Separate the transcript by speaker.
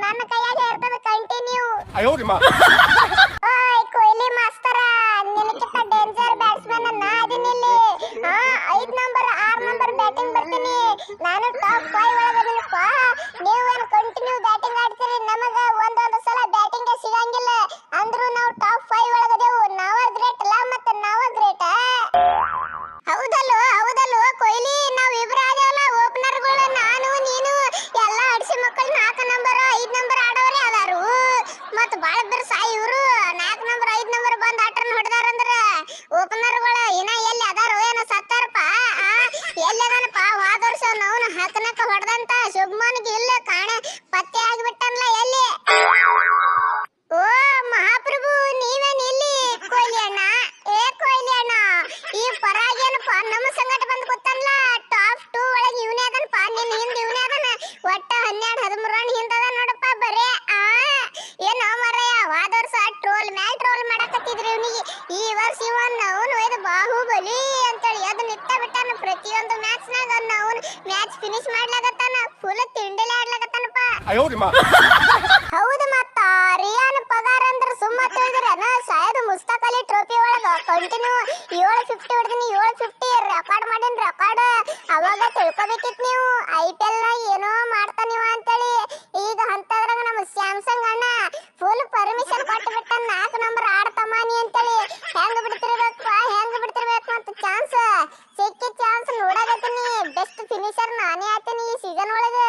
Speaker 1: ನನ್ನ ಕೈಯಾಗ ಇರ್ತದ ಕಂಟಿನ್ಯೂ.
Speaker 2: ಓಯ್ ಕೊಹ್ಲಿ ಮಾಸ್ತರ, ನಿನಕಿಂತ ಡೇಂಜರ್ ಬ್ಯಾಟ್ಸ್ಮನ್ ನಾ ಅದೀನಿಲ್ಲಿ. 5 ನಂಬರ್ 6 ನಂಬರ್ ಬ್ಯಾಟಿಂಗ್ ಬರ್ತೀನಿ ನಾನು. ಟಾಪ್ 5 ಒಳಗದೀನಪ್ಪ. ನೀವೇನು ಕಂಟಿನ್ಯೂ ಬ್ಯಾಟಿಂಗ್ ಆಡ್ತೀರಿ, ನಮಗ ಒಂದೊಂದು ಸಲ ಬ್ಯಾಟಿಂಗ್ ಸಿಗಂಗಿಲ್ಲ. ಅಂದ್ರೂ ನಾವು ಟಾಪ್ 5 ಒಳಗದೇವು. ನಾವ ಗ್ರೇಟ್ ಅಲ್ಲ, ಮತ್ತೆ ನಾವ ಗ್ರೇಟ್. ಹೌದಲ್ವ ಹೌದಲ್ವ ಕೊಹ್ಲಿ, ನಾವ್ ಇಬ್ರು ಆದೇವಲ್ಲ ಓಪನರ್ಗಳು, ನಾನು ನೀನು ಎಲ್ಲ ಅಡಿಸಿ ಮಕ್ಕಳು 4 ನಂಬರ್ 5 ನಂಬರ್ ಆಡೋರೇ ಅದಾರು. ಮತ್ ಬಾಳ ಬಿರ್ಸ ಇವ್ರು 4 ನಂಬರ್ 5 ನಂಬರ್ ಬಂದ್ ಆಟರ್ನ ಹೊಡೆದಾರಂದ್ರ ಓಪನರ್ಗಳು ಇನ್ನ ಎಲ್ಲಿ ಅದಾರೋ ಏನೋ ಸತ್ತಾರಪ್ಪ. ಎಲ್ಲಿ ಅದಾನಪ್ಪ? ಹೋದ ವರ್ಷ ಅವನು ಹತ್ತನಕ್ಕ ಹೊಡೆದಂತ ಶುಭ್ಮನ್ಗೆ ಇಲ್ಲ ಕಾಣೆ ಪತ್ತೆ ಆಗಿಬಿಟ್ಟನ್ಲ ಎಲ್ಲಿ? ಓ ಮಹಾಪ್ರಭು, ನೀವೇನ್ ಇಲ್ಲಿ? ಕೊಹ್ಲಿ ಅಣ್ಣ, ಏ ಕೊಹ್ಲಿ ಅಣ್ಣ, ಈ ಪರಾಗೇನಪ್ಪ ನಮ್ಮ ಸಂಗಟ ಬಂದು ಗೊತ್ತಲ್ಲ. ಟಾಪ್ 2 ಒಳಗೆ ಇವನೇ ಅದನಪ್ಪ, ನಿನ್ನ ಹಿಂದೆ ಇವನೇ ಅದನ. ಒಟ್ಟ 12 13 ರನ್ ಹಿಂದದ ನೋಡಪ್ಪ ಬರೇ. ಏನೋ ಮರಯ್ಯ, ಹೋದ ವರ್ಷ ಟ್ರೋಲ್ ಮ್ಯಾಲ್ ಟ್ರೋಲ್ ಮಾಡಕತ್ತಿದ್ರು ಇವನಿಗೆ. ಈ ವರ್ಷ ಅವನು ಇದು ಬಾಹುಬಲಿ ಅಂತೇಳಿ ಅದು ನಿತ್ತ ಬಿಟ್ಟಾನ. ಪ್ರತಿಯೊಂದು ಮ್ಯಾಚ್ನಾಗ ಅವನು ಮ್ಯಾಚ್ ಫಿನಿಶ್ ಮಾಡ್ಲಾಗತ್ತಾನ. ಫುಲ್ ತಿಂಡಿಲೆ ಆಡ್ಲಾಗತ್ತಾನಪ್ಪ. ಹೌದು ಮತ್ತ ರಿಯಾನ್ ಪಗಾರ್ ಅಂದ್ರೆ ಸುಮ್ಮ ತಿಳಿದ್ರನ? ಶಾಯದ್ ಮುಸ್ತಾಕ್ ಅಲಿ ಟ್ರೋಫಿ ಒಳಗ ಕಂಟಿನ್ಯೂ 750 ಹೊಡೆದಿನಿ, 750 ರೆಕಾರ್ಡ್ ಮಾಡಿನ ರೆಕಾರ್ಡ್. ಅವಾಗ ತಿಳ್ಕೊಬೇಕಿತ್ತು ನೀವು IPL ನಾಗ ಏನೋ ಮಾಡ್ತಾನಿವ ಅಂತೇಳಿ. ಈಗ ಅಂತದ್ರಾಗ ನಮ್ಮ ಸ್ಯಾಮ್ಸಂಗ್ ಅಣ್ಣ ಫುಲ್ ಪರ್ಮಿಷನ್ ಕೊಟ್ಟು ಬಿಟ್ಟ 4 ನಂಬರ್ ಆಡ್ತಮಾನಿ ಅಂತೇಳಿ. ಹೆಂಗ್ ಬಿಡ್ತಿರ್ಬೇಕು ಅಂತ ಚಾನ್ಸ್ ಸಿಕ್ಕಿ ಚಾನ್ಸ್ ನೋಡಾಕತ್ತೀನಿ. ಬೆಸ್ಟ್ ಫಿನಿಶರ್ ನಾನೇ ಆತೀನಿ ಈ ಸೀಸನ್ ಒಳಗೆ.